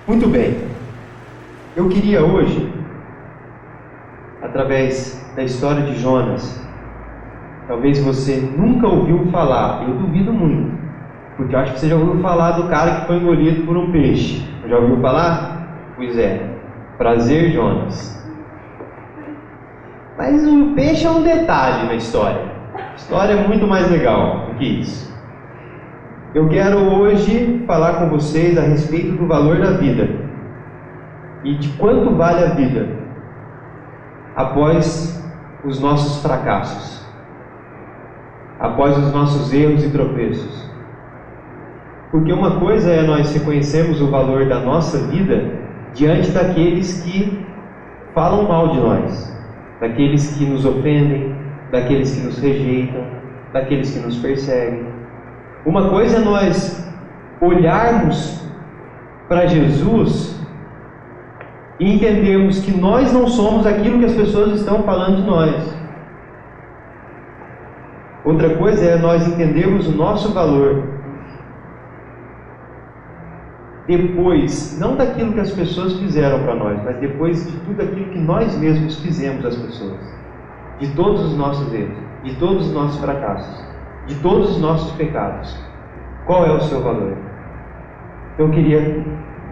Muito bem, eu queria hoje, através da história de Jonas, talvez você nunca ouviu falar, eu duvido muito, porque eu acho que você já ouviu falar do cara que foi engolido por um peixe. Já ouviu falar? Pois é, prazer, Jonas. Mas o peixe é um detalhe na história. A história é muito mais legal do que isso. Eu quero hoje falar com vocês a respeito do valor da vida e de quanto vale a vida após os nossos fracassos, após os nossos erros e tropeços. Porque uma coisa é nós reconhecermos o valor da nossa vida diante daqueles que falam mal de nós, daqueles que nos ofendem, daqueles que nos rejeitam, daqueles que nos perseguem. Uma coisa é nós olharmos para Jesus e entendermos que nós não somos aquilo que as pessoas estão falando de nós. Outra coisa é nós entendermos o nosso valor depois, não daquilo que as pessoas fizeram para nós, mas depois de tudo aquilo que nós mesmos fizemos às pessoas, de todos os nossos erros, de todos os nossos fracassos, de todos os nossos pecados. Qual é o seu valor? Eu queria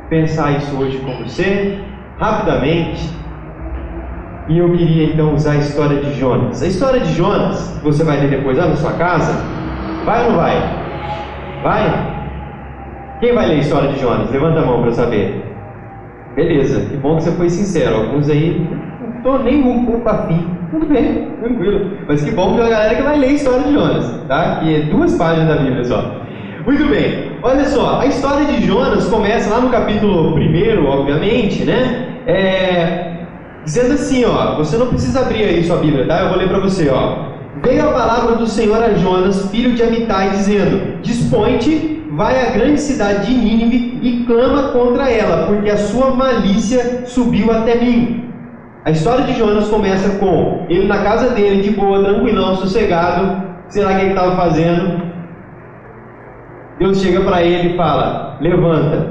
pensar isso hoje com você, rapidamente, e eu queria então usar a história de Jonas. A história de Jonas, que você vai ler depois lá na sua casa, vai ou não vai? Vai? Quem vai ler a história de Jonas? Levanta a mão para eu saber. Beleza, que bom que você foi sincero. Alguns aí, não estou nem um pouco afim. Tudo bem, tranquilo. Mas que bom que tem uma galera que vai ler a história de Jonas, tá? Que é 2 páginas da Bíblia só. Muito bem, olha só, a história de Jonas começa lá no capítulo 1, obviamente, né? Dizendo assim, ó, você não precisa abrir aí sua Bíblia, tá? Eu vou ler para você, ó. Veio a palavra do Senhor a Jonas, filho de Amitai, dizendo: Dispõe-te, vai à grande cidade de Nínive e clama contra ela, porque a sua malícia subiu até mim. A história de Jonas começa com ele na casa dele, de boa, tranquilão, sossegado, sei lá o que ele estava fazendo. Deus chega para ele e fala: levanta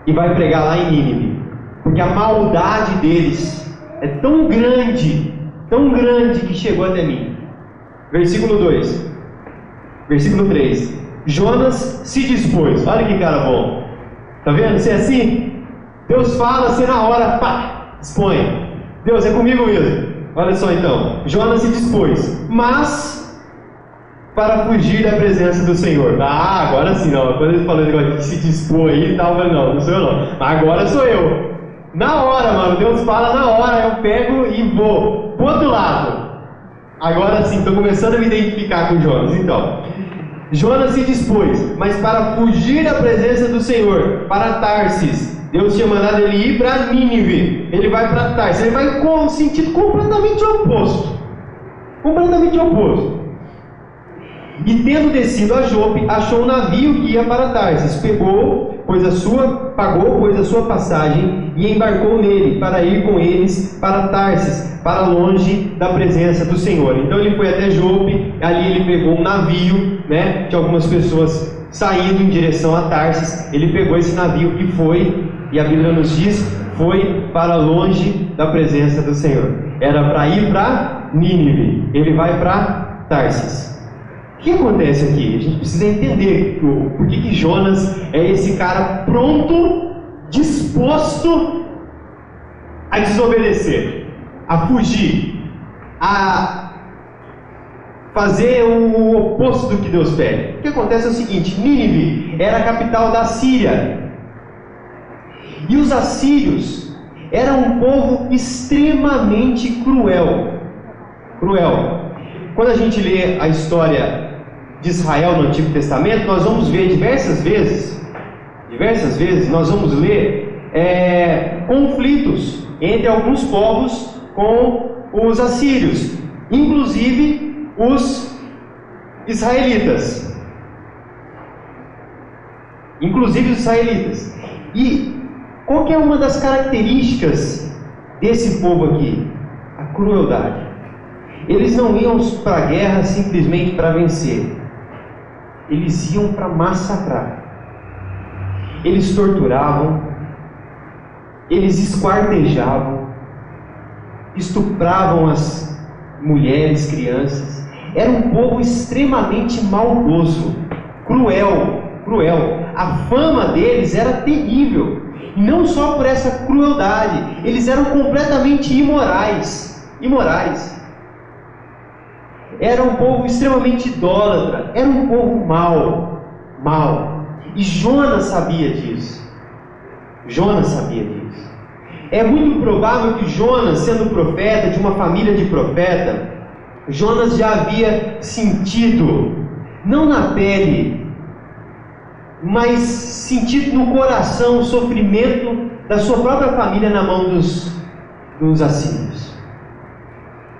e vai pregar lá em Nínive, porque a maldade deles é tão grande que chegou até mim. Versículo 2, versículo 3. Jonas se dispôs. Olha que cara bom. Tá vendo? Se é assim, Deus fala, você na hora, pá, dispõe. Deus, é comigo mesmo. Olha só então, Jonas se dispôs, mas para fugir da presença do Senhor. Ah, agora sim, não. Quando ele falou de se dispor aí e tal, não sou eu não. Mas agora sou eu. Na hora, mano, Deus fala na hora, eu pego e vou pro outro lado. Agora sim, estou começando a me identificar com Jonas. Então, Jonas se dispôs, mas para fugir da presença do Senhor, para Tarsis. Deus tinha mandado ele ir para Nínive. Ele vai para Tarsis. Ele vai com um sentido completamente oposto. Completamente oposto. E tendo descido a Jope, achou um navio que ia para Tarsis. Pagou, pois a sua passagem, e embarcou nele, para ir com eles para Tarsis, para longe da presença do Senhor. Então ele foi até Jope, ali ele pegou um navio, né? Tinha algumas pessoas saindo em direção a Tarsis. Ele pegou esse navio e foi, e a Bíblia nos diz, foi para longe da presença do Senhor. Era para ir para Nínive. Ele vai para Tarsis. O que acontece aqui? A gente precisa entender por que Jonas é esse cara pronto, disposto a desobedecer, a fugir, a fazer o oposto do que Deus pede. O que acontece é o seguinte: Nínive era a capital da Síria. E os assírios eram um povo extremamente cruel. Quando a gente lê a história de Israel no Antigo Testamento, nós vamos ver diversas vezes, nós vamos ler conflitos entre alguns povos com os assírios, inclusive os israelitas. E qual que é uma das características desse povo aqui? A crueldade. Eles não iam para a guerra simplesmente para vencer. Eles iam para massacrar. Eles torturavam, Eles esquartejavam, estupravam as mulheres, crianças. Era um povo extremamente maldoso, cruel. A fama deles era terrível. E não só por essa crueldade, eles eram completamente imorais. Era um povo extremamente idólatra, era um povo mau. E Jonas sabia disso. É muito provável que Jonas, sendo profeta de uma família de profeta, Jonas já havia sentido, não na pele, mas sentido no coração o sofrimento da sua própria família na mão dos assírios.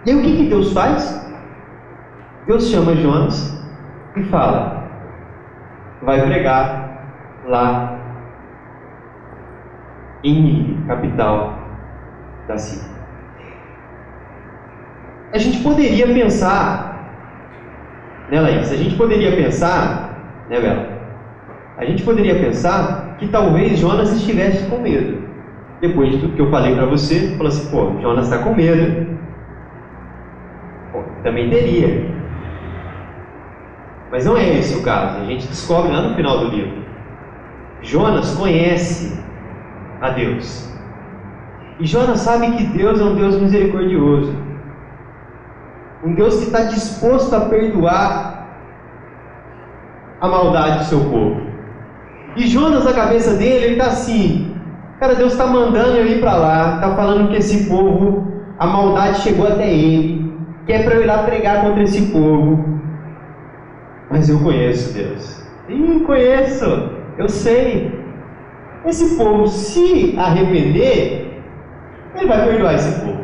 E aí o que Deus faz? Deus chama Jonas e fala: vai pregar lá em Nínive, capital da Síria. A gente poderia pensar, né, Laís? A gente poderia pensar, né, Bela? A gente poderia pensar que talvez Jonas estivesse com medo. Depois de tudo que eu falei para você, falou assim: pô, Jonas está com medo. Pô, também teria. Mas não é esse o caso. A gente descobre lá no final do livro. Jonas conhece a Deus. E Jonas sabe que Deus é um Deus misericordioso. Um Deus que está disposto a perdoar a maldade do seu povo. E Jonas, na cabeça dele, ele está assim: cara, Deus está mandando eu ir para lá, está falando que esse povo, a maldade chegou até ele, que é para eu ir lá pregar contra esse povo. Mas eu conheço Deus. Conheço, eu sei. Esse povo, se arrepender, ele vai perdoar esse povo.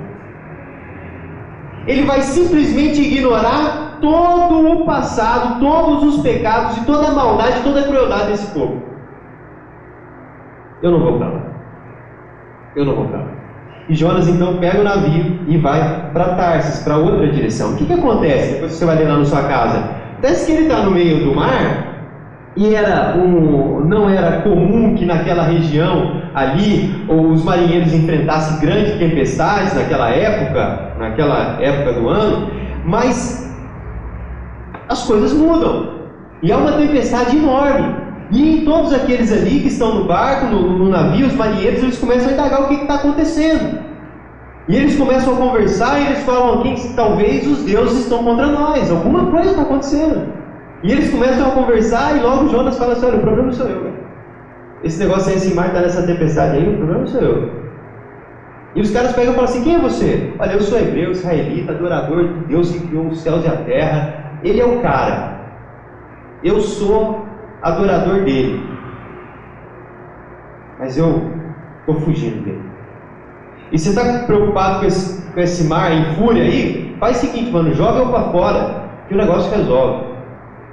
Ele vai simplesmente ignorar todo o passado, todos os pecados e toda a maldade, toda a crueldade desse povo. Eu não vou para lá. E Jonas então pega o navio e vai para Tarsis, para outra direção. O que acontece? Depois você vai ler lá na sua casa. Parece que ele está no meio do mar. E não era comum que naquela região ali os marinheiros enfrentassem grandes tempestades naquela época do ano, mas as coisas mudam e há uma tempestade enorme. E todos aqueles ali que estão no barco, no navio, os marinheiros, eles começam a indagar o que está acontecendo. E eles começam a conversar e eles falam: talvez os deuses estão contra nós, alguma coisa está acontecendo. E eles começam a conversar e logo Jonas fala assim: olha, o problema sou eu. Esse negócio aí, esse mar está nessa tempestade aí, o problema sou eu. E os caras pegam e falam assim: quem é você? Olha, eu sou hebreu, israelita, adorador de Deus que criou os céus e a terra. Ele é o cara. Eu sou adorador dele. Mas eu estou fugindo dele. E você está preocupado com esse mar em fúria aí? Faz o seguinte, mano, joga eu para fora, que o negócio resolve.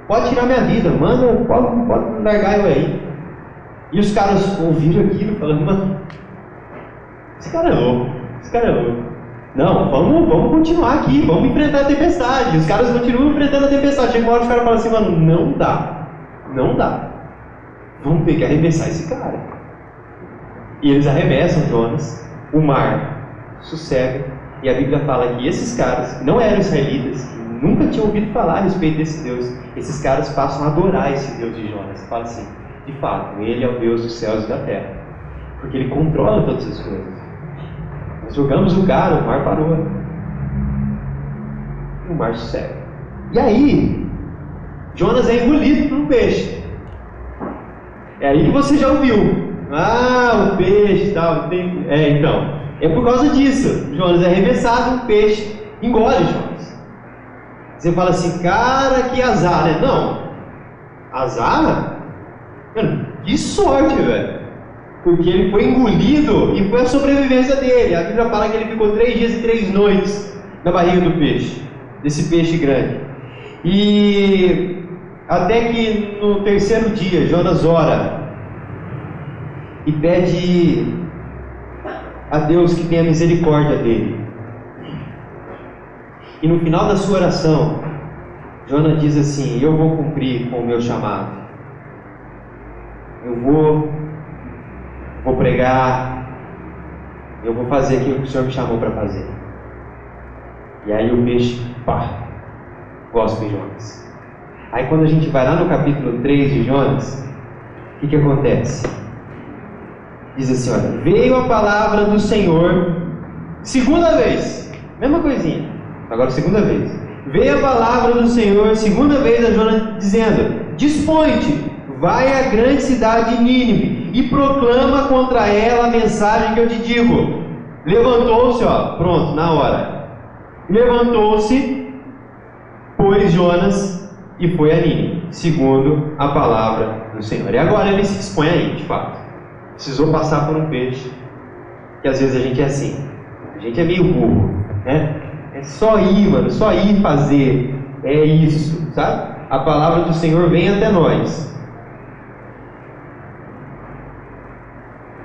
Pode tirar minha vida, manda, pode largar eu aí. E os caras ouviram aquilo, falando: mano, esse cara é louco. Não, vamos continuar aqui, vamos enfrentar a tempestade. E os caras continuam enfrentando a tempestade. Chega uma hora os caras falam assim: mano, não dá. Vamos ter que arremessar esse cara. E eles arremessam Jonas, o mar sossega, e a Bíblia fala que esses caras, que não eram israelitas, que nunca tinham ouvido falar a respeito desse Deus, esses caras passam a adorar esse Deus de Jonas. Fala assim: de fato, ele é o Deus dos céus e da terra, porque ele controla todas as coisas. Nós jogamos o cara, o mar parou, e o mar sossega. E aí Jonas é engolido por um peixe. É aí que você já ouviu: o peixe e tal. Então, é por causa disso. Jonas é arremessado, um peixe engole Jonas. Você fala assim: cara, que azar, né? Não, azar? Mano, que sorte, velho. Porque ele foi engolido e foi a sobrevivência dele. A Bíblia fala que ele ficou 3 dias e 3 noites na barriga do peixe, desse peixe grande. E até que no 3º dia Jonas ora e pede a Deus que tenha misericórdia dele. E no final da sua oração, Jonas diz assim: eu vou cumprir com o meu chamado. Eu vou pregar, Eu vou fazer aquilo que o Senhor me chamou para fazer. E aí o peixe, pá, gospe Jonas. Aí quando a gente vai lá no capítulo 3 de Jonas, o que acontece? Diz assim, olha, veio a palavra do Senhor, segunda vez, mesma coisinha, agora segunda vez. Veio a palavra do Senhor, segunda vez a Jonas, dizendo, dispõe-te, vai à grande cidade de Nínive e proclama contra ela a mensagem que eu te digo. Levantou-se, ó, pronto, na hora. Levantou-se, pois Jonas, e foi a Nínive, segundo a palavra do Senhor. E agora ele se dispõe aí, de fato. Precisou passar por um peixe, que às vezes a gente é assim. A gente é meio burro, né? É só ir, mano, só ir fazer. É isso, sabe? A palavra do Senhor vem até nós.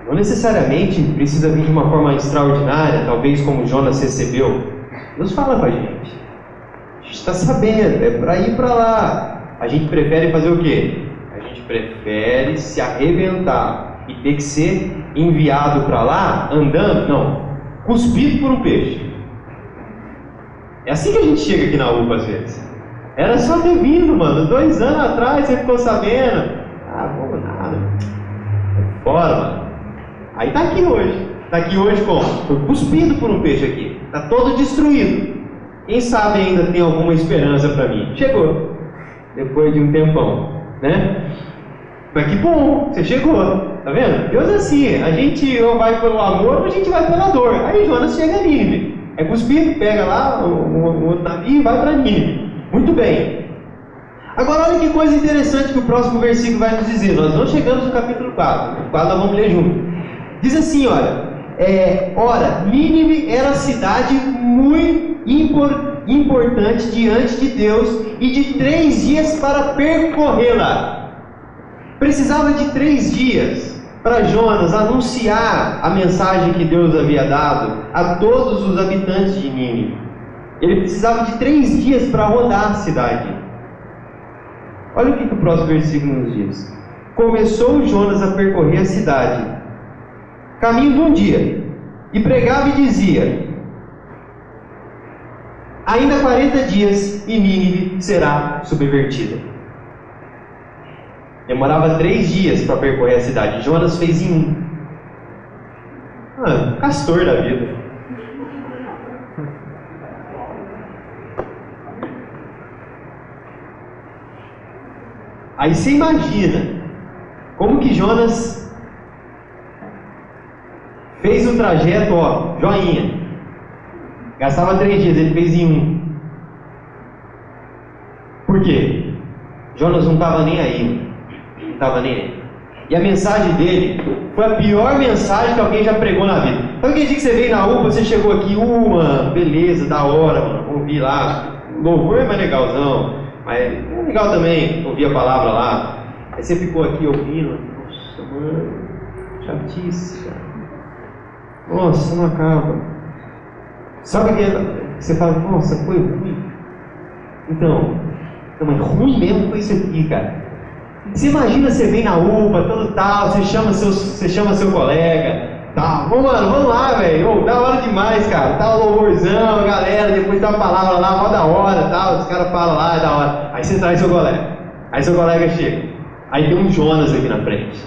Não necessariamente precisa vir de uma forma extraordinária, talvez como Jonas recebeu. Deus fala com a gente. A gente está sabendo, é para ir para lá. A gente prefere fazer o quê? A gente prefere se arrebentar e ter que ser enviado para lá, andando, não, cuspido por um peixe. É assim que a gente chega aqui na UPA às vezes. Era só ter vindo, mano. 2 anos atrás você ficou sabendo. Ah, vamos nada. Fora, mano. Aí tá aqui hoje. Tá aqui hoje como? Foi cuspido por um peixe aqui. Tá todo destruído. Quem sabe ainda tem alguma esperança para mim? Chegou. Depois de um tempão, né? Mas que bom, você chegou. Tá vendo? Deus é assim. A gente ou vai pelo amor ou a gente vai pela dor. Aí Jonas chega a Nínive. É cuspido, pega lá o outro navio e vai para Nínive. Muito bem. Agora olha que coisa interessante que o próximo versículo vai nos dizer. Nós não chegamos no capítulo 4. O 4 nós vamos ler junto. Diz assim, olha. Ora, Nínive era cidade muito importante diante de Deus e de 3 dias para percorrê-la. Precisava de 3 dias para Jonas anunciar a mensagem que Deus havia dado a todos os habitantes de Nínive. Ele precisava de 3 dias para rodar a cidade. Olha o que o próximo versículo nos diz. Começou Jonas a percorrer a cidade, caminho de um dia, e pregava e dizia, ainda 40 dias e Nínive será subvertida. Demorava 3 dias para percorrer a cidade. Jonas fez em 1. Castor da vida. Aí você imagina como que Jonas fez o trajeto, ó, joinha. Gastava 3 dias, ele fez em 1. Por quê? Jonas não estava nem aí. Não estava nem aí. E a mensagem dele foi a pior mensagem que alguém já pregou na vida. Sabe aquele dia que você veio na UPA, você chegou aqui, mano, beleza, da hora, mano, ouvi lá. Louvor é mais legalzão, mas é legal também ouvir a palavra lá. Aí você ficou aqui ouvindo, nossa, mano, chatice, cara. Nossa, não acaba. Sabe que você fala, nossa, foi ruim. Então, mas ruim mesmo foi isso aqui, cara. Você imagina, você vem na UPA, todo tal, você chama seu colega, tal. Mano, vamos lá, velho. Da hora demais, cara. Tá o louvorzão, galera, depois tá a palavra lá, mó da hora, tal. Os caras falam lá, é da hora. Aí você traz seu colega. Aí seu colega chega. Aí tem um Jonas aqui na frente.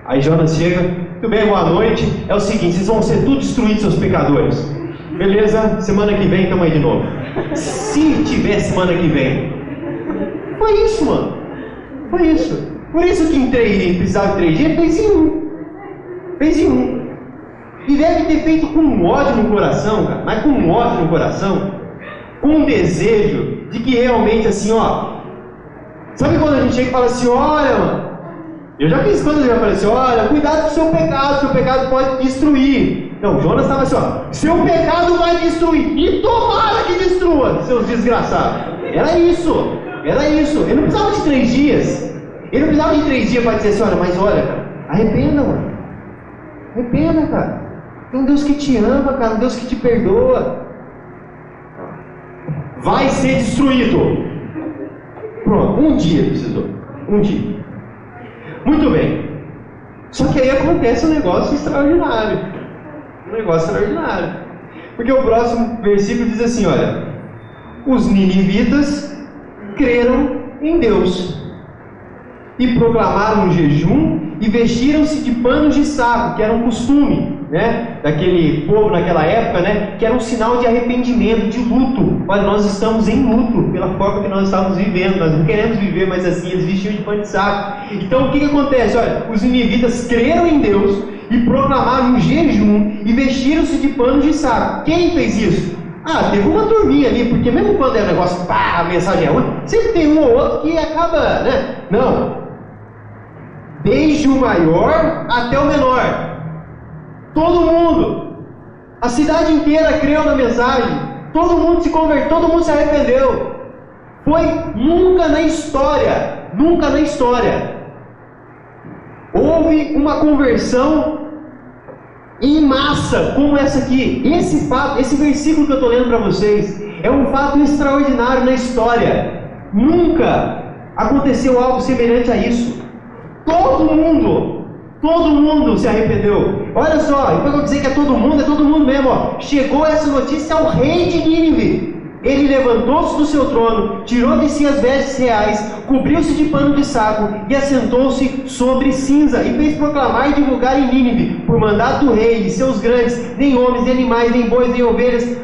Aí Jonas chega, tudo bem, boa noite. É o seguinte, vocês vão ser tudo destruídos, seus pecadores. Beleza? Semana que vem tamo aí de novo. Se tiver semana que vem. Foi isso, mano. Foi isso. Por isso que ele precisava de 3 dias, fez em 1. Fez em 1. E deve ter feito com um ódio no coração, cara. Mas com um ódio no coração. Com um desejo de que realmente assim, ó. Sabe quando a gente chega e fala assim, olha, mano. Eu já fiz quando eu já falei assim, olha, cuidado com o seu pecado pode destruir. Não, Jonas estava assim, ó, seu pecado vai destruir. E tomara que destrua, seus desgraçados. Era isso. Ele não precisava de 3 dias. Ele não precisava de 3 dias para dizer assim, olha, mas olha, cara, arrependa, mano. Arrependa, cara. Tem um Deus que te ama, cara, um Deus que te perdoa. Vai ser destruído. Pronto, 1 dia precisou. 1 dia. Muito bem. Só que aí acontece um negócio extraordinário. Um negócio extraordinário. Porque o próximo versículo diz assim, olha: os ninivitas creram em Deus e proclamaram um jejum e vestiram-se de panos de saco, que era um costume, né, daquele povo naquela época, né, que era um sinal de arrependimento, de luto. Olha, nós estamos em luto pela forma que nós estávamos vivendo, nós não queremos viver mais assim. Eles vestiam de pano de saco. Então o que acontece? Olha, os ninivitas creram em Deus e proclamaram um jejum e vestiram-se de pano de saco. Quem fez isso? Teve uma turminha ali, porque mesmo quando é um negócio, a mensagem é ruim, sempre tem um ou outro que acaba, né? Não. Desde o maior até o menor. Todo mundo. A cidade inteira creu na mensagem. Todo mundo se converteu, todo mundo se arrependeu. Foi nunca na história, houve uma conversão em massa como essa aqui. Esse fato, esse versículo que eu estou lendo para vocês, é um fato extraordinário na história. Nunca aconteceu algo semelhante a isso. Todo mundo se arrependeu. Olha só, eu vou dizer que é todo mundo mesmo. Ó. Chegou essa notícia ao rei de Nínive. Ele levantou-se do seu trono, tirou de si as vestes reais, cobriu-se de pano de saco e assentou-se sobre cinza, e fez proclamar e divulgar em Nínive, por mandato do rei e seus grandes: nem homens, nem animais, nem bois, nem ovelhas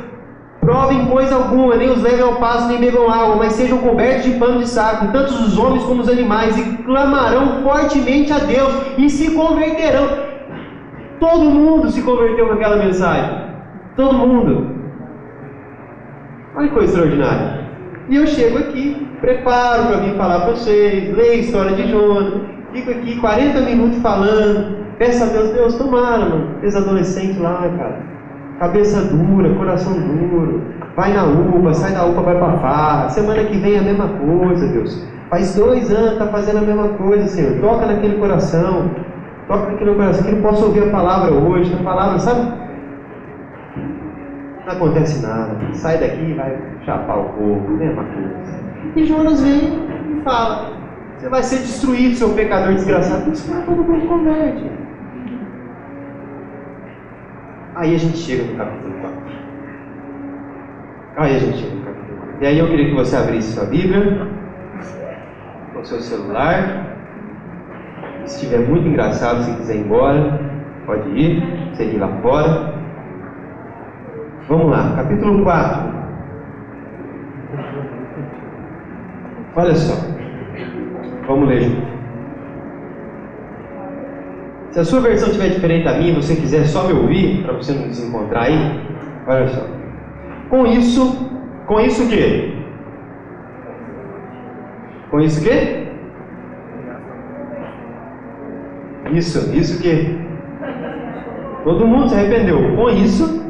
provem coisa alguma, nem os levem ao pasto, nem bebam água, mas sejam cobertos de pano de saco, tanto os homens como os animais, e clamarão fortemente a Deus, e se converterão. Todo mundo se converteu com aquela mensagem. Todo mundo. Olha que coisa extraordinária. E eu chego aqui, preparo para vir falar para vocês, leio a história de Jonas, fico aqui 40 minutos falando, peço a Deus, Deus, tomara, mano, aqueles adolescentes lá, cara, cabeça dura, coração duro, vai na UPA, sai da UPA, vai para farra, semana que vem é a mesma coisa, Deus. Faz 2 anos, está fazendo a mesma coisa, Senhor. Toca naquele coração, que ele possa ouvir a palavra hoje, a palavra, sabe? Não acontece nada, sai daqui e vai chapar o povo, mesma coisa. E Jonas vem e fala: você vai ser destruído, seu pecador desgraçado. Isso não, todo mundo converte. Aí a gente chega no capítulo 4. E aí eu queria que você abrisse sua Bíblia, com seu celular. Se estiver muito engraçado, se quiser ir embora, pode ir, seguir lá fora. Vamos lá, capítulo 4. Olha só, vamos ler junto. Se a sua versão estiver diferente da minha e você quiser só me ouvir, para você não desencontrar aí, olha só. Com isso o quê? Com isso o quê? Isso que todo mundo se arrependeu. Com isso,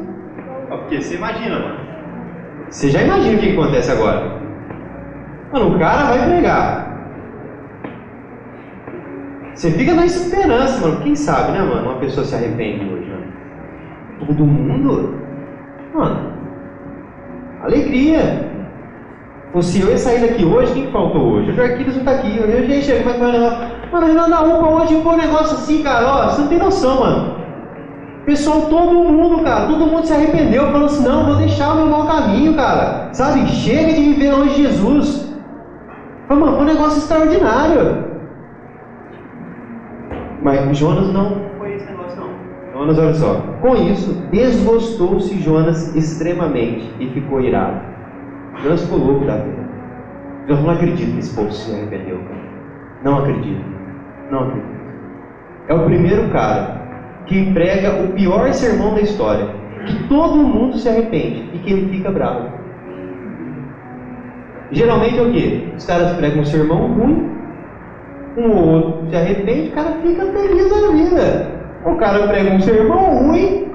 porque você imagina, mano. Você já imagina o que acontece agora. Mano, o cara vai pregar. Você fica na esperança, mano. Quem sabe, né, mano? Uma pessoa se arrepende hoje, mano. Todo mundo? Mano, alegria. Se eu ia sair daqui hoje, quem faltou hoje? O Jarquiles não tá aqui. Eu já chego, mas mano, na UPA hoje foi um negócio assim, cara. Ó, você não tem noção, mano. Pessoal, todo mundo se arrependeu. Falou assim: não, vou deixar o meu mau caminho, cara. Sabe? Chega de viver longe de Jesus. Mano, foi um negócio extraordinário. Mas Jonas não foi esse negócio, não. Jonas, olha só. Com isso, desgostou-se Jonas extremamente e ficou irado. Jonas ficou louco da vida. Eu não acredito que esse povo se arrependeu, cara. Não acredito. É o primeiro cara que prega o pior sermão da história, que todo mundo se arrepende e que ele fica bravo. Geralmente é o quê? Os caras pregam um sermão ruim, um ou outro se arrepende, o cara fica feliz da vida. O cara prega um sermão ruim,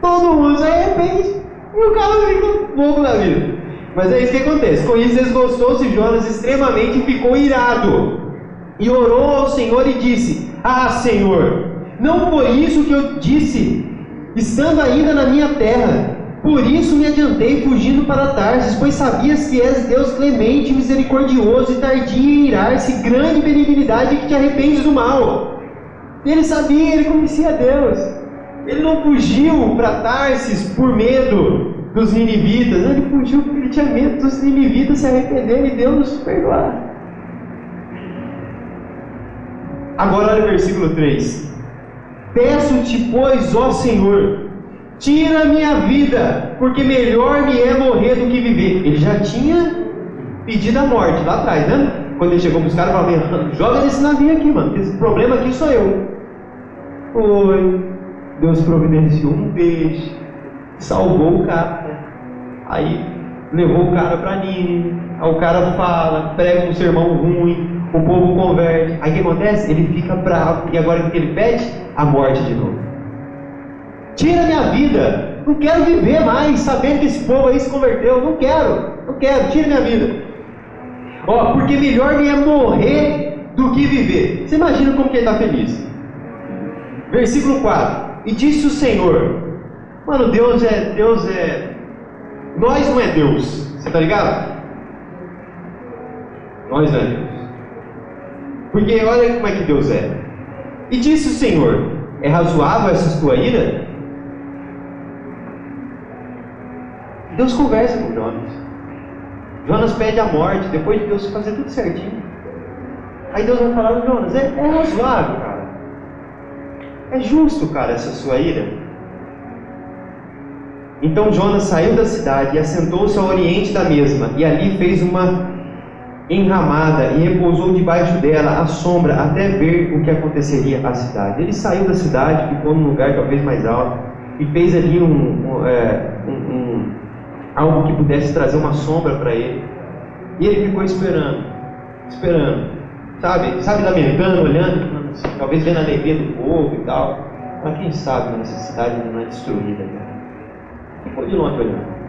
todo mundo se arrepende e o cara fica louco da vida. Mas é isso que acontece. Com isso desgostou-se Jonas extremamente e ficou irado, e orou ao Senhor e disse: ah, Senhor, não foi isso que eu disse, estando ainda na minha terra. Por isso me adiantei fugindo para Tarsis, pois sabias que és Deus clemente, misericordioso e tardio em irar-se, grande benignidade, que te arrependes do mal. Ele sabia, ele conhecia Deus. Ele não fugiu para Tarsis por medo dos ninivitas. Ele fugiu porque ele tinha medo dos ninivitas se arrependerem e Deus nos perdoar. Agora olha o versículo 3. Peço-te, pois, ó Senhor, tira a minha vida, porque melhor me é morrer do que viver. Ele já tinha pedido a morte lá atrás, né? Quando ele chegou para os caras e falou: joga nesse navio aqui, mano, esse problema aqui sou eu. Foi, Deus providenciou um peixe, salvou o cara, aí levou o cara para Nínive. Aí o cara fala, prega um sermão ruim, o povo converte. Aí o que acontece? Ele fica bravo, e agora o que ele pede? A morte de novo. Tira minha vida, não quero viver mais sabendo que esse povo aí se converteu. Não quero, tira minha vida. Porque melhor me é morrer do que viver. Você imagina como que ele está feliz. Versículo 4. E disse o Senhor, mano, Deus é, nós não é Deus, você tá ligado? Nós não é Deus. Porque olha como é que Deus é. E disse o Senhor, é razoável essa tua ira? Deus conversa com Jonas. Jonas pede a morte, depois de Deus fazer tudo certinho. Aí Deus vai falar: Jonas, é razoável, cara. É justo, cara, essa sua ira? Então Jonas saiu da cidade e assentou-se ao oriente da mesma, e ali fez uma enramada e repousou debaixo dela à sombra até ver o que aconteceria à cidade. Ele saiu da cidade, ficou num lugar talvez mais alto e fez ali algo que pudesse trazer uma sombra para ele. E ele ficou esperando, sabe, lamentando, olhando, talvez vendo a alegria do povo e tal. Mas quem sabe nessa cidade não é destruída, cara. Ficou de longe olhando.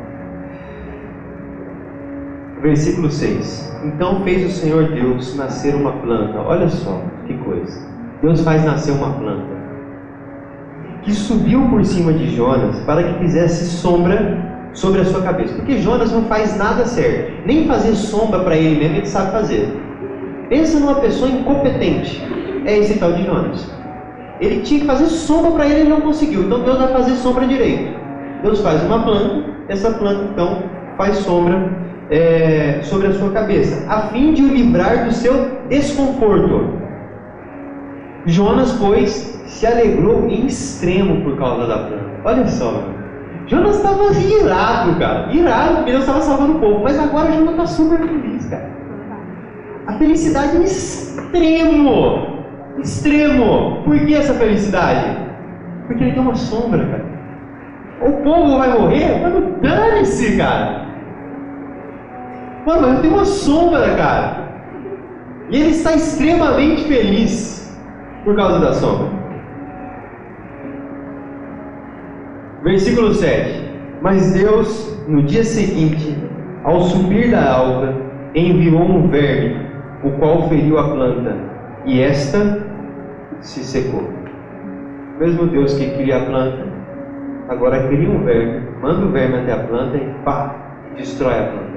Versículo 6. Então fez o Senhor Deus nascer uma planta. Olha só que coisa. Deus faz nascer uma planta que subiu por cima de Jonas para que fizesse sombra sobre a sua cabeça. Porque Jonas não faz nada certo. Nem fazer sombra para ele mesmo ele sabe fazer. Pensa numa pessoa incompetente. É esse tal de Jonas. Ele tinha que fazer sombra para ele e não conseguiu. Então Deus vai fazer sombra direito. Deus faz uma planta. Essa planta então faz sombra sobre a sua cabeça, a fim de o livrar do seu desconforto. Jonas, pois, se alegrou em extremo por causa da planta. Olha só, mano. Jonas estava irado, cara. Irado, porque Deus estava salvando o povo. Mas agora Jonas está super feliz, cara. A felicidade é extremo. Extremo. Por que essa felicidade? Porque ele tem uma sombra, cara. O povo vai morrer? Mano, dane-se, cara. Mano, mas eu tenho uma sombra, cara. E ele está extremamente feliz por causa da sombra. Versículo 7. Mas Deus, no dia seguinte, ao subir da alva, enviou um verme, o qual feriu a planta, e esta se secou. Mesmo Deus que cria a planta, agora cria um verme, manda o verme até a planta e pá, destrói a planta.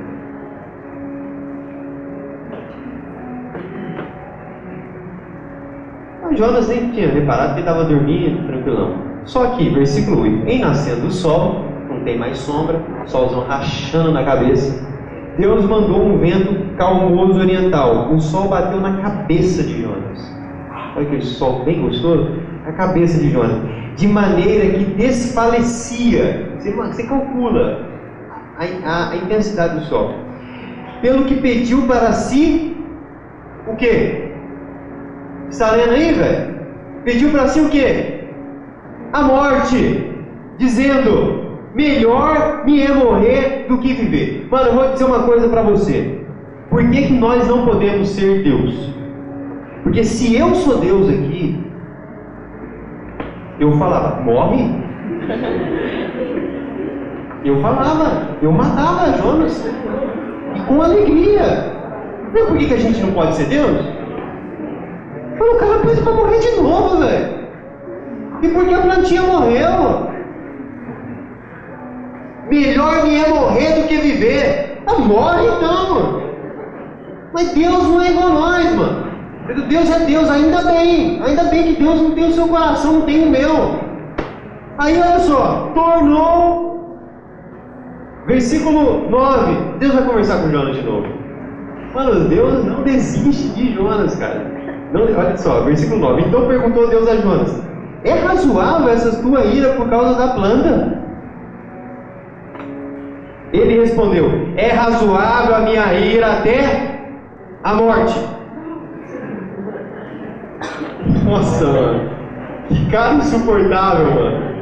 Jonas nem tinha reparado que ele estava dormindo, tranquilão. Só que, versículo 8: em nascendo o sol, não tem mais sombra, solzão rachando na cabeça, Deus mandou um vento calmoso oriental. O sol bateu na cabeça de Jonas. Olha aquele sol bem gostoso. A cabeça de Jonas, de maneira que desfalecia. Você calcula a intensidade do sol. Pelo que pediu para si o quê? Está lendo aí, velho? Pediu para si o quê? A morte, dizendo: melhor me é morrer do que viver. Mano, eu vou dizer uma coisa para você. Por que nós não podemos ser Deus? Porque se eu sou Deus aqui, eu falava: morre. Eu matava Jonas, e com alegria. Não, por que a gente não pode ser Deus? O cara pede para morrer de novo, velho. E porque a plantinha morreu? Melhor me é morrer do que viver. Morre então, mano. Mas Deus não é igual a nós, mano. Deus é Deus, ainda bem que Deus não tem o seu coração, não tem o meu. Aí olha só, tornou, versículo 9, Deus vai conversar com Jonas de novo. Mano, Deus não desiste de Jonas, cara. Não, olha só, versículo 9, então perguntou Deus a Jonas: é razoável essa tua ira por causa da planta? Ele respondeu: é razoável a minha ira até a morte. Nossa, mano, que cara insuportável, mano.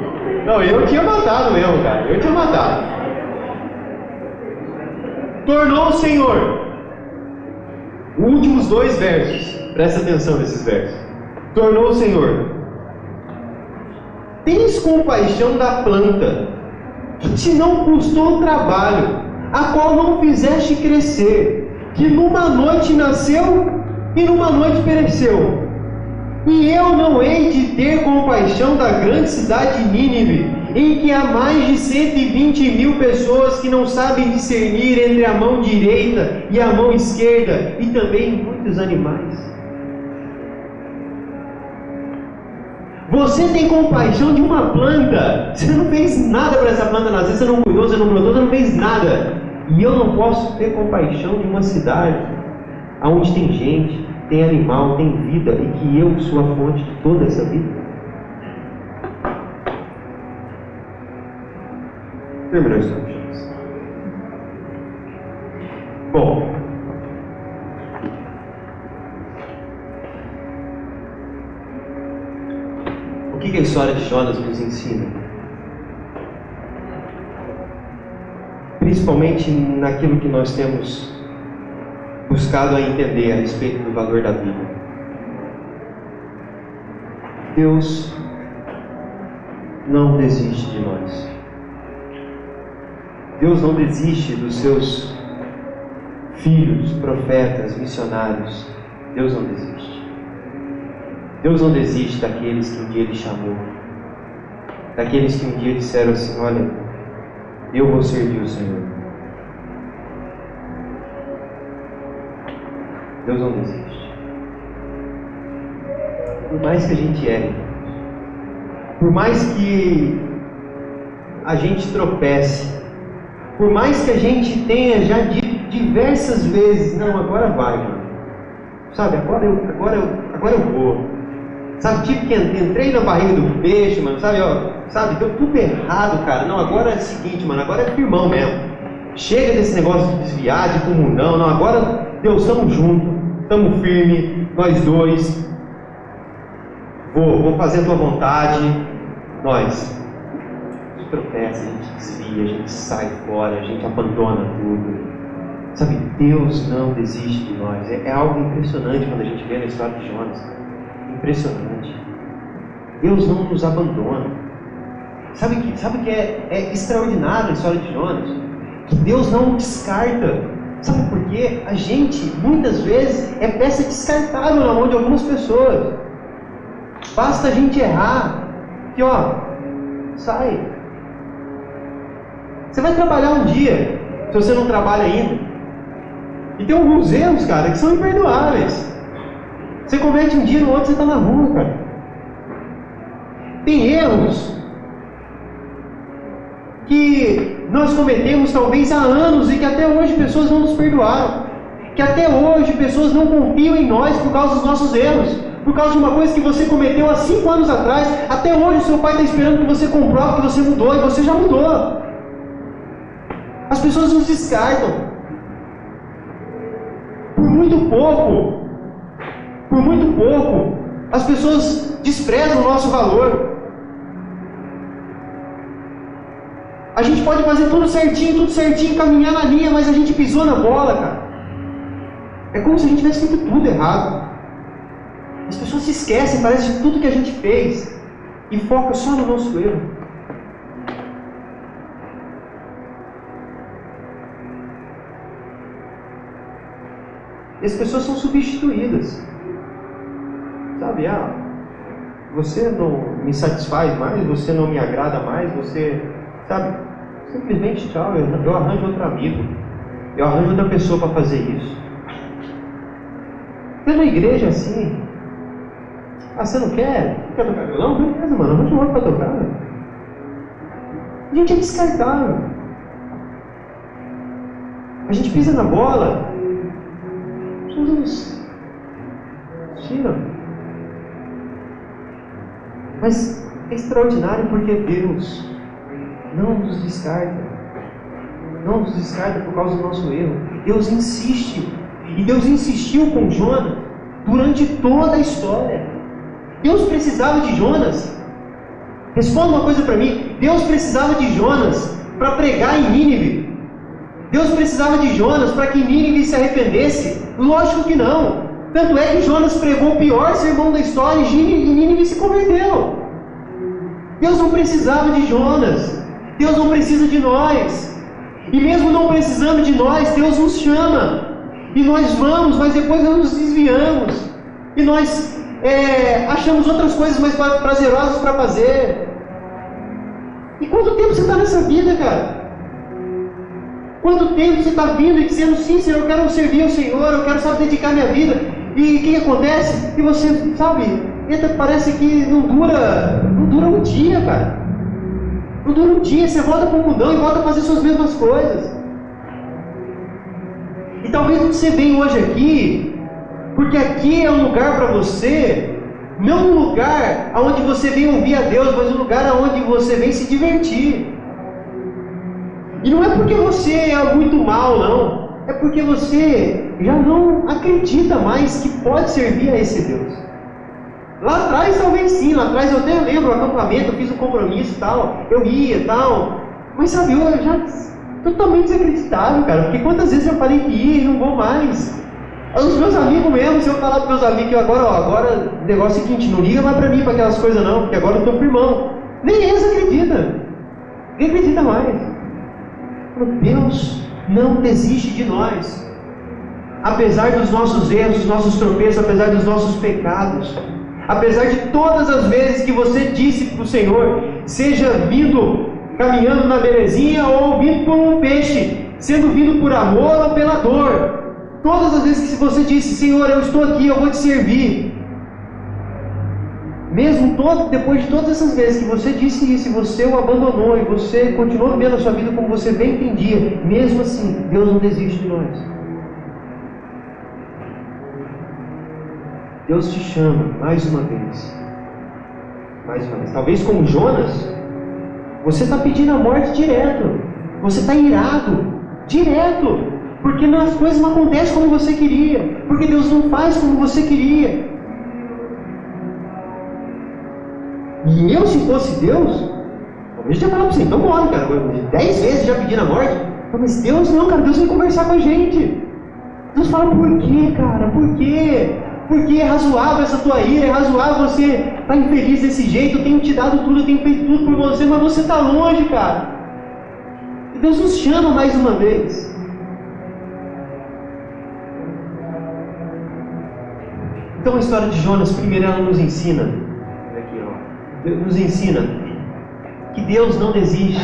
Não, eu tinha matado mesmo, cara. Eu tinha matado. Tornou o Senhor. Últimos 2 versos. Presta atenção nesses versos. Tornou o Senhor: tens compaixão da planta, que te não custou trabalho, a qual não fizeste crescer, que numa noite nasceu e numa noite pereceu. E eu não hei de ter compaixão da grande cidade de Nínive, em que há mais de 120.000 pessoas que não sabem discernir entre a mão direita e a mão esquerda, e também muitos animais. Você tem compaixão de uma planta, você não fez nada para essa planta nascer, você não cuidou, você não brotou, você não fez nada. E eu não posso ter compaixão de uma cidade onde tem gente, tem animal, tem vida, e que eu sou a fonte de toda essa vida. Terminou a história. Bom, o que a história de Jonas nos ensina? Principalmente naquilo que nós temos buscado a entender a respeito do valor da vida. Deus não desiste de nós. Deus não desiste dos seus filhos, profetas, missionários. Deus não desiste. Deus não desiste daqueles que um dia Ele chamou, daqueles que um dia disseram assim: olha, eu vou servir o Senhor. Deus não desiste. Por mais que a gente erre, por mais que a gente tropece, por mais que a gente tenha já diversas vezes, não, agora vai, mano. Sabe, agora eu vou. Sabe, tipo que entrei na barriga do peixe, mano, sabe, deu tudo errado, cara. Não, agora é o seguinte, mano, agora é firmão mesmo. Chega desse negócio de desviar, de comunhão, não, agora Deus, estamos juntos, estamos firmes, nós dois. Vou fazer a tua vontade. Nós. A gente tropeça, a gente desvia, a gente sai fora, a gente abandona tudo. Sabe, Deus não desiste de nós. É algo impressionante quando a gente vê na história de Jonas. Impressionante. Deus não nos abandona. Sabe que é extraordinário a história de Jonas? Que Deus não descarta. Sabe por quê? A gente, muitas vezes, é peça descartável na mão de algumas pessoas. Basta a gente errar, que sai. Você vai trabalhar um dia, se você não trabalha ainda. E tem alguns erros, cara, que são imperdoáveis. Você comete um dia, no outro você está na rua, cara. Tem erros que nós cometemos talvez há anos e que até hoje pessoas não nos perdoaram. Que até hoje pessoas não confiam em nós por causa dos nossos erros. Por causa de uma coisa que você cometeu há 5 anos atrás. Até hoje o seu pai está esperando que você comprove que você mudou, e você já mudou. As pessoas nos descartam. Por muito pouco, as pessoas desprezam o nosso valor. A gente pode fazer tudo certinho, caminhar na linha, mas a gente pisou na bola, cara. É como se a gente tivesse feito tudo errado. As pessoas se esquecem, parece, de tudo que a gente fez e focam só no nosso erro. E as pessoas são substituídas. Sabe, você não me satisfaz mais, você não me agrada mais, você, sabe, simplesmente tchau, eu arranjo outro amigo, eu arranjo outra pessoa para fazer isso. Pela igreja assim. Ah, você não quer? Não quer tocar violão? Beleza, mano, eu vou te chamar para tocar. A gente é descartável. A gente pisa na bola. Jesus tira. Mas é extraordinário porque Deus não nos descarta. Não nos descarta por causa do nosso erro. Deus insiste. E Deus insistiu com Jonas durante toda a história. Deus precisava de Jonas. Responda uma coisa para mim. Deus precisava de Jonas para pregar em Nínive. Deus precisava de Jonas para que Nínive se arrependesse? Lógico que não. Tanto é que Jonas pregou o pior sermão da história e Nínive se converteu. Deus não precisava de Jonas. Deus não precisa de nós. E mesmo não precisando de nós, Deus nos chama. E nós vamos, mas depois nós nos desviamos. E nós achamos outras coisas mais prazerosas para fazer. E quanto tempo você está nessa vida, cara? Quanto tempo você está vindo e dizendo, sim, Senhor, eu quero servir ao Senhor, eu quero, sabe, dedicar minha vida. E o que acontece? E você, sabe, parece que não dura um dia, cara. Não dura um dia, você volta para o mundão e volta a fazer suas mesmas coisas. E talvez você venha hoje aqui, porque aqui é um lugar para você, não um lugar onde você vem ouvir a Deus, mas um lugar onde você vem se divertir. E não é porque você é muito mal, não. É porque você já não acredita mais que pode servir a esse Deus. Lá atrás talvez sim, lá atrás eu até lembro o acampamento, eu fiz um compromisso e tal, eu ia e tal. Mas sabe, eu já totalmente desacreditado, cara. Porque quantas vezes eu falei que ia e não vou mais. Os meus amigos mesmo, se eu falar para meus amigos que agora o negócio é o seguinte, não liga mais para mim para aquelas coisas não, porque agora eu estou firmão. Nem eles acreditam. Nem acredita mais. Deus não desiste de nós. Apesar dos nossos erros, dos nossos tropeços, apesar dos nossos pecados, apesar de todas as vezes que você disse para o Senhor, seja vindo caminhando na belezinha ou vindo por um peixe, sendo vindo por amor ou pela dor, todas as vezes que você disse, Senhor, eu estou aqui, eu vou te servir, mesmo depois de todas essas vezes que você disse isso, e você o abandonou, e você continuou vivendo a sua vida como você bem entendia, mesmo assim, Deus não desiste de nós. Deus te chama mais uma vez. Mais uma vez. Talvez como Jonas, você está pedindo a morte direto. Você está irado. Direto. Porque as coisas não acontecem como você queria. Porque Deus não faz como você queria. E eu, se fosse Deus, talvez já falar para você, então morre, cara. 10 vezes já pedindo a morte. Mas Deus não, cara. Deus vem conversar com a gente. Deus fala, por quê, cara? Por quê? Porque é razoável essa tua ira, é razoável você estar infeliz desse jeito, eu tenho te dado tudo, eu tenho feito tudo por você, mas você está longe, cara. E Deus nos chama mais uma vez. Então a história de Jonas, primeiro ela nos ensina, nos ensina que Deus não desiste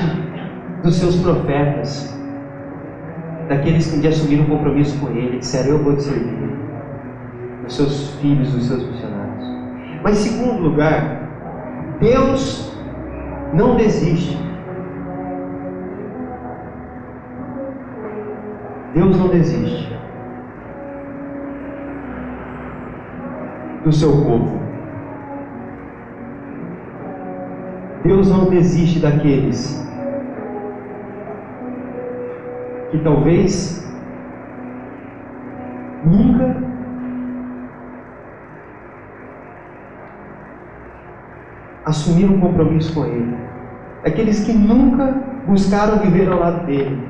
dos seus profetas, daqueles que assumiram um compromisso com Ele, disseram, eu vou te servir. Dos seus filhos, dos seus missionários. Mas em segundo lugar, Deus não desiste. Deus não desiste do seu povo. Deus não desiste daqueles que talvez nunca assumiram um compromisso com Ele. Aqueles que nunca buscaram viver ao lado dEle.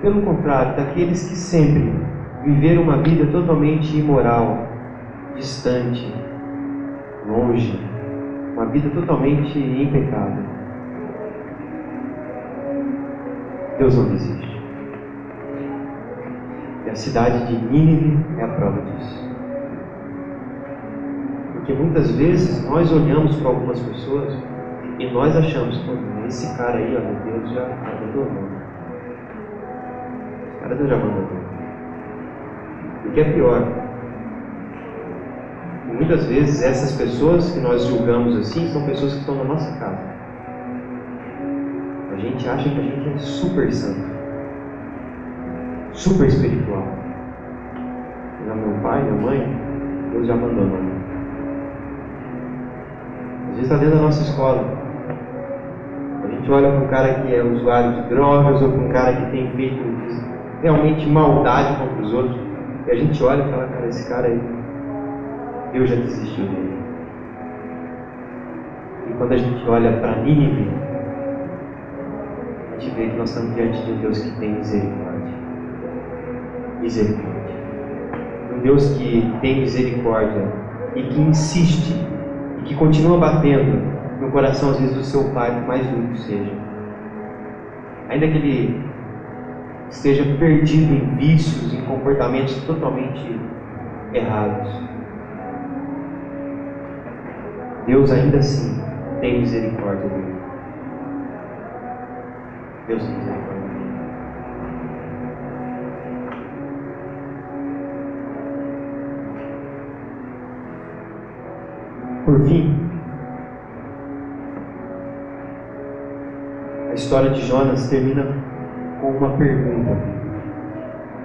Pelo contrário, daqueles que sempre viveram uma vida totalmente imoral, distante, longe, uma vida totalmente impecável. Deus não desiste. E a cidade de Nínive é a prova disso. Porque muitas vezes nós olhamos para algumas pessoas e nós achamos, esse cara aí, ó, Deus já abandonou. Esse cara Deus já abandonou. O que é pior, Muitas vezes essas pessoas que nós julgamos assim são pessoas que estão na nossa casa. A gente acha que a gente é super santo, super espiritual. Já meu pai, minha mãe, Deus já abandonou. Às vezes está dentro da nossa escola. A gente olha para um cara que é usuário de drogas ou para um cara que tem feito realmente maldade contra os outros. E a gente olha e fala, cara, esse cara aí, Deus já desistiu dele. E quando a gente olha para Nínive, a gente vê que nós estamos diante de um Deus que tem misericórdia. Misericórdia. Um Deus que tem misericórdia e que insiste e que continua batendo no coração, às vezes, do seu pai, por mais duro que seja. Ainda que ele esteja perdido em vícios, em comportamentos totalmente errados, Deus ainda assim tem misericórdia dele. Deus tem misericórdia dele. Por fim, a história de Jonas termina com uma pergunta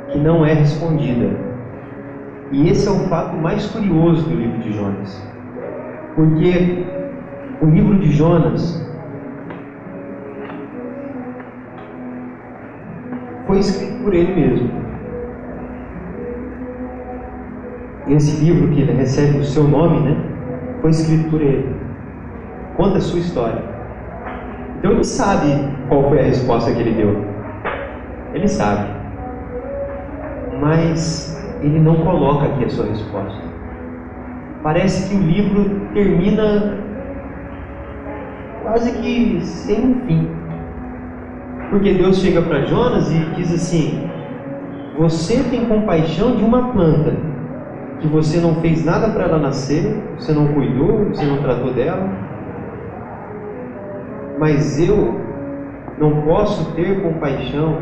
que não é respondida. E esse é o fato mais curioso do livro de Jonas. Porque o livro de Jonas foi escrito por ele mesmo. Esse livro que ele recebe o seu nome, né, foi escrito por ele. Conta a sua história. Então ele sabe qual foi a resposta que ele deu. Ele sabe. Mas ele não coloca aqui a sua resposta. Parece que o livro termina quase que sem um fim. Porque Deus chega para Jonas e diz assim: você tem compaixão de uma planta que você não fez nada para ela nascer, você não cuidou, você não tratou dela, mas eu não posso ter compaixão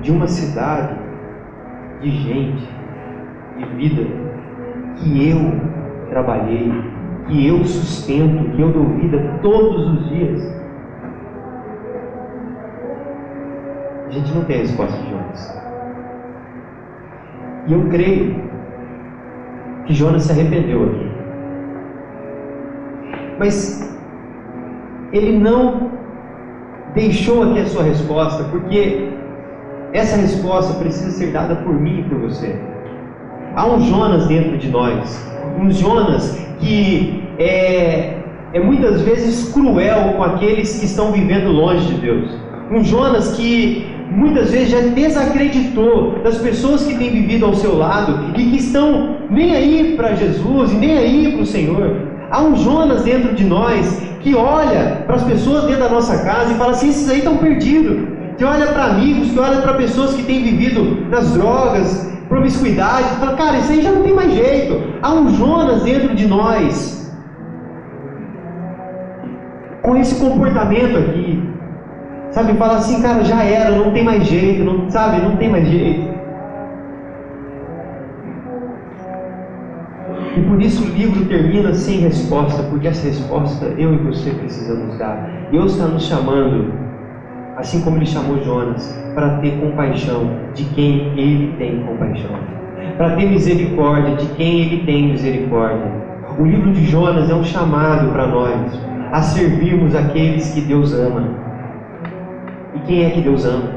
de uma cidade, de gente, de vida que eu trabalhei, que eu sustento, que eu dou vida todos os dias. A gente não tem a resposta de Jonas. E eu creio que Jonas se arrependeu aqui. Mas ele não deixou aqui a sua resposta, porque essa resposta precisa ser dada por mim e por você. Há um Jonas dentro de nós, um Jonas que é muitas vezes cruel com aqueles que estão vivendo longe de Deus, um Jonas que muitas vezes já desacreditou das pessoas que têm vivido ao seu lado e que estão nem aí para Jesus e nem aí para o Senhor. Há um Jonas dentro de nós que olha para as pessoas dentro da nossa casa e fala assim: esses aí estão perdidos. Que olha para amigos, que olha para pessoas que têm vivido nas drogas, promiscuidade, e fala: cara, isso aí já não tem mais jeito. Há um Jonas dentro de nós com esse comportamento aqui, sabe, fala assim: cara, já era, não tem mais jeito, não, sabe, não tem mais jeito. E por isso o livro termina sem resposta, porque essa resposta eu e você precisamos dar. Deus está nos chamando, assim como Ele chamou Jonas, para ter compaixão de quem Ele tem compaixão, para ter misericórdia de quem Ele tem misericórdia. O livro de Jonas é um chamado para nós a servirmos aqueles que Deus ama. E quem é que Deus ama?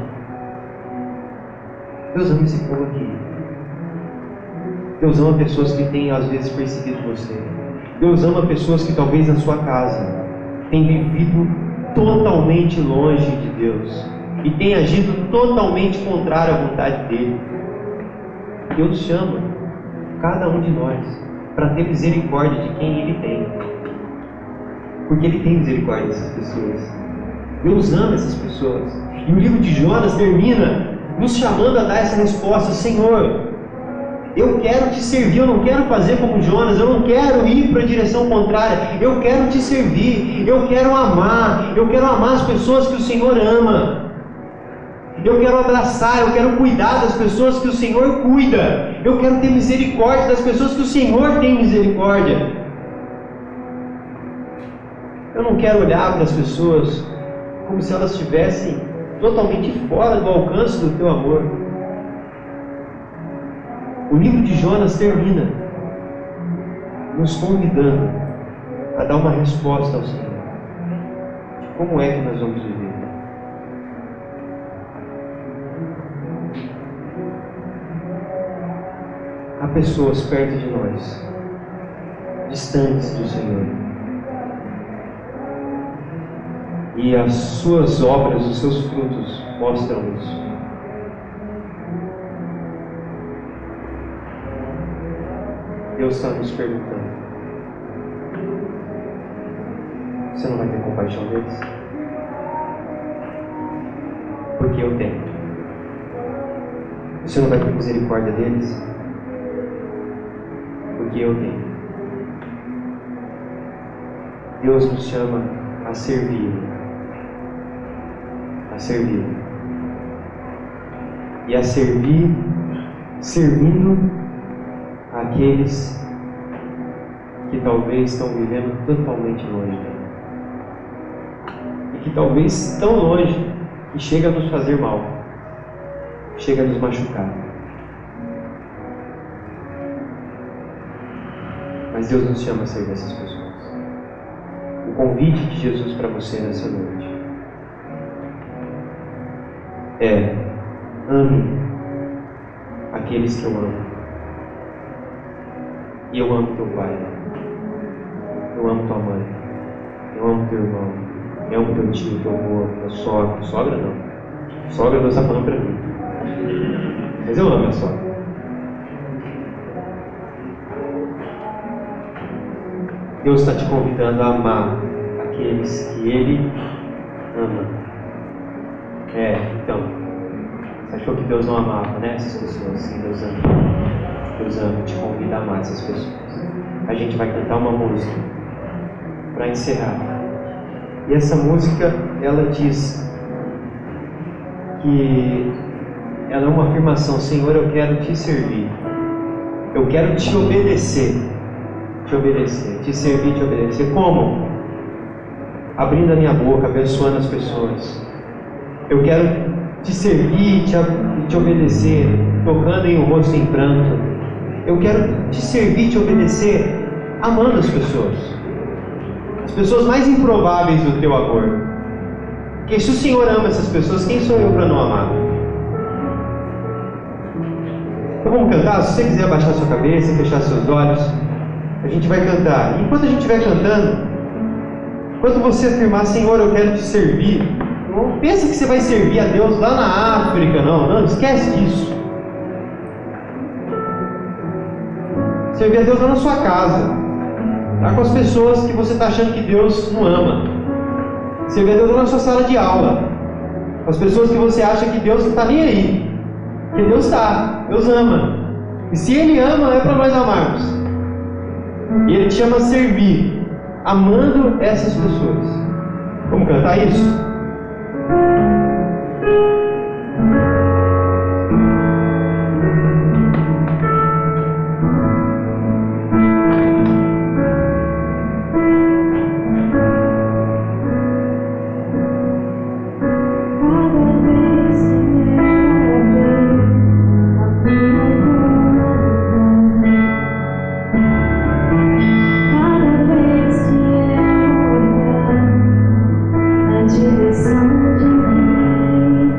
Deus ama esse povo aqui. Deus ama pessoas que têm às vezes perseguido você. Deus ama pessoas que talvez na sua casa têm vivido totalmente longe de Deus e têm agido totalmente contrário à vontade dEle. Deus chama cada um de nós para ter misericórdia de quem Ele tem, porque Ele tem misericórdia dessas pessoas. Deus ama essas pessoas. E o livro de Jonas termina nos chamando a dar essa resposta: Senhor, eu quero te servir, eu não quero fazer como Jonas, eu não quero ir para a direção contrária, eu quero te servir, eu quero amar as pessoas que o Senhor ama. Eu quero abraçar, eu quero cuidar das pessoas que o Senhor cuida. Eu quero ter misericórdia das pessoas que o Senhor tem misericórdia. Eu não quero olhar para as pessoas como se elas estivessem totalmente fora do alcance do teu amor. O livro de Jonas termina nos convidando a dar uma resposta ao Senhor de como é que nós vamos viver. Há pessoas perto de nós, distantes do Senhor, e as suas obras, os seus frutos mostram isso. Deus está nos perguntando: você não vai ter compaixão deles? Porque eu tenho. Você não vai ter misericórdia deles? Porque eu tenho. Deus nos chama a servir. A servir. E a servir, servindo aqueles que talvez estão vivendo totalmente longe dele. E que talvez tão longe que chega a nos fazer mal, chega a nos machucar. Mas Deus nos chama a servir essas pessoas. O convite de Jesus para você nessa noite é: ame aqueles que eu amo. E eu amo teu pai, eu amo tua mãe, eu amo teu irmão, eu amo teu tio, teu avô, tua sogra. Sogra não. Sogra Deus está falando para mim. Mas eu amo a sogra. Deus está te convidando a amar aqueles que Ele ama. Então, você achou que Deus não amava, né? Essas pessoas, sim, Deus ama. Deus ama, te convida a amar essas pessoas. A gente vai cantar uma música para encerrar. E essa música, ela diz que ela é uma afirmação: Senhor, eu quero te servir. Eu quero te obedecer. Te obedecer, te servir, te obedecer. Como? Abrindo a minha boca, abençoando as pessoas. Eu quero te servir, te obedecer, tocando em um rosto em pranto. Eu quero te servir, te obedecer, amando as pessoas mais improváveis do teu amor. Porque se o Senhor ama essas pessoas, quem sou eu para não amar? Então vamos cantar? Se você quiser abaixar sua cabeça, fechar seus olhos, a gente vai cantar. E enquanto a gente estiver cantando, enquanto você afirmar: Senhor, eu quero te servir, não pensa que você vai servir a Deus lá na África, não, esquece disso. Servir a Deus lá na sua casa, tá com as pessoas que você está achando que Deus não ama. Servir a Deus lá na sua sala de aula, com as pessoas que você acha que Deus não está nem aí. Porque Deus está, Deus ama. E se Ele ama, é para nós amarmos. E Ele te chama a servir, amando essas pessoas. Vamos cantar isso? Direção de mim.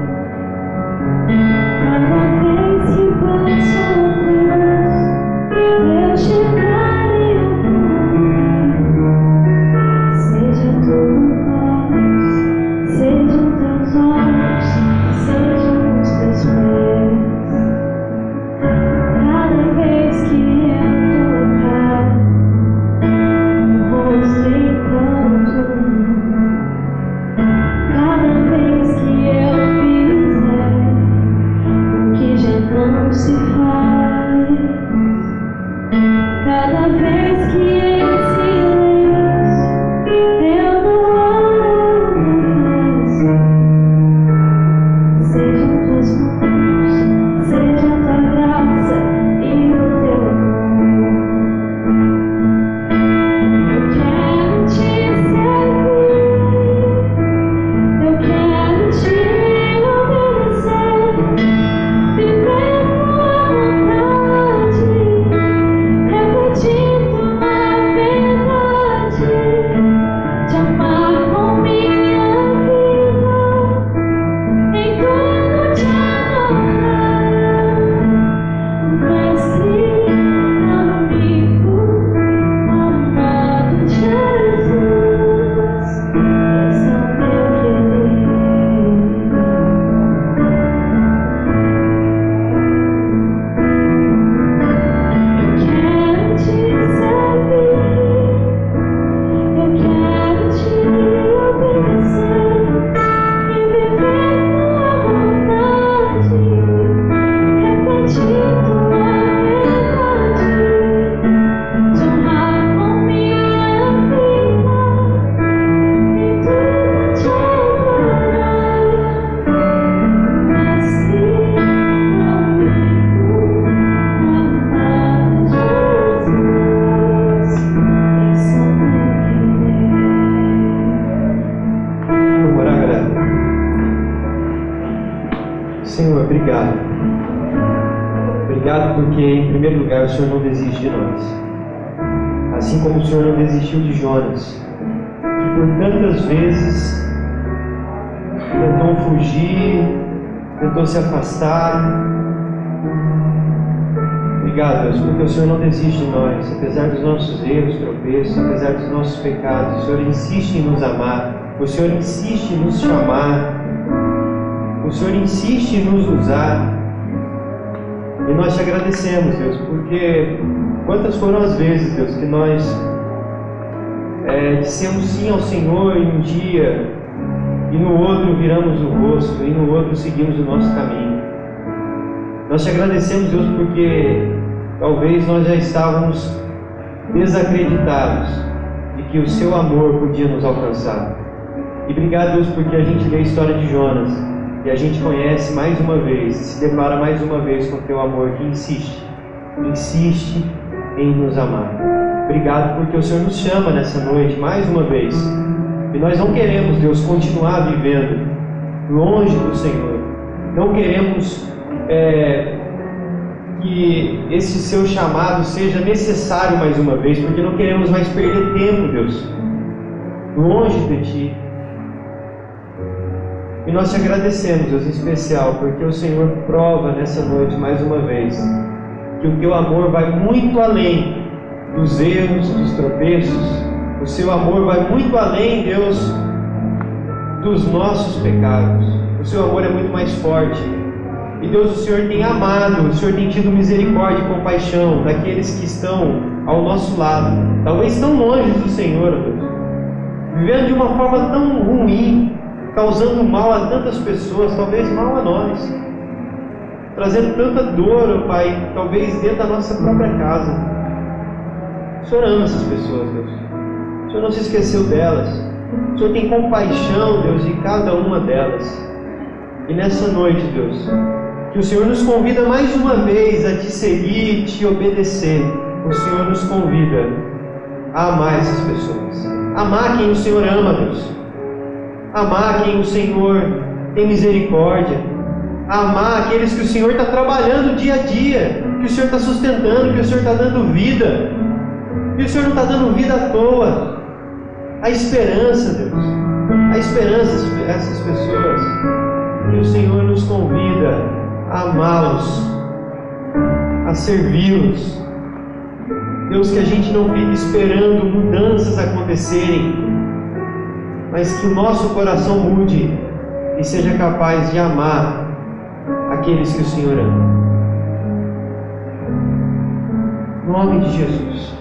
obrigado. Obrigado porque, em primeiro lugar, o Senhor não desiste de nós. Assim como o Senhor não desistiu de Jonas, que por tantas vezes tentou fugir, tentou se afastar. Obrigado, Deus, porque o Senhor não desiste de nós, apesar dos nossos erros, tropeços, apesar dos nossos pecados. O Senhor insiste em nos amar, o Senhor insiste em nos chamar, o Senhor insiste em nos usar. E nós te agradecemos, Deus, porque quantas foram as vezes, Deus, que nós dissemos sim ao Senhor em um dia, e no outro viramos o rosto, e no outro seguimos o nosso caminho. Nós te agradecemos, Deus, porque talvez nós já estávamos desacreditados de que o seu amor podia nos alcançar. E obrigado, Deus, porque a gente lê a história de Jonas e a gente conhece mais uma vez, se depara mais uma vez com o teu amor que insiste em nos amar. Obrigado porque o Senhor nos chama nessa noite mais uma vez. E nós não queremos, Deus, continuar vivendo longe do Senhor. Não queremos que esse seu chamado seja necessário mais uma vez, porque não queremos mais perder tempo, Deus, longe de Ti. E nós te agradecemos, Deus, em especial, porque o Senhor prova nessa noite mais uma vez que o teu amor vai muito além dos erros, dos tropeços. O seu amor vai muito além, Deus, dos nossos pecados. O seu amor é muito mais forte. E Deus, o Senhor tem amado, o Senhor tem tido misericórdia e compaixão daqueles que estão ao nosso lado, talvez tão longe do Senhor, Deus, vivendo de uma forma tão ruim, causando mal a tantas pessoas, talvez mal a nós, trazendo tanta dor, Pai, talvez dentro da nossa própria casa. O Senhor ama essas pessoas, Deus. O Senhor não se esqueceu delas. O Senhor tem compaixão, Deus, de cada uma delas. E nessa noite, Deus, que o Senhor nos convida mais uma vez a te seguir e te obedecer. O Senhor nos convida a amar essas pessoas. Amar quem o Senhor ama, Deus. Amar quem o Senhor tem misericórdia. Amar aqueles que o Senhor está trabalhando dia a dia, que o Senhor está sustentando, que o Senhor está dando vida. E o Senhor não está dando vida à toa. A esperança, Deus. A esperança dessas pessoas. E o Senhor nos convida a amá-los, a servi-los. Deus, que a gente não fique esperando mudanças acontecerem, mas que o nosso coração mude e seja capaz de amar aqueles que o Senhor ama. Em nome de Jesus.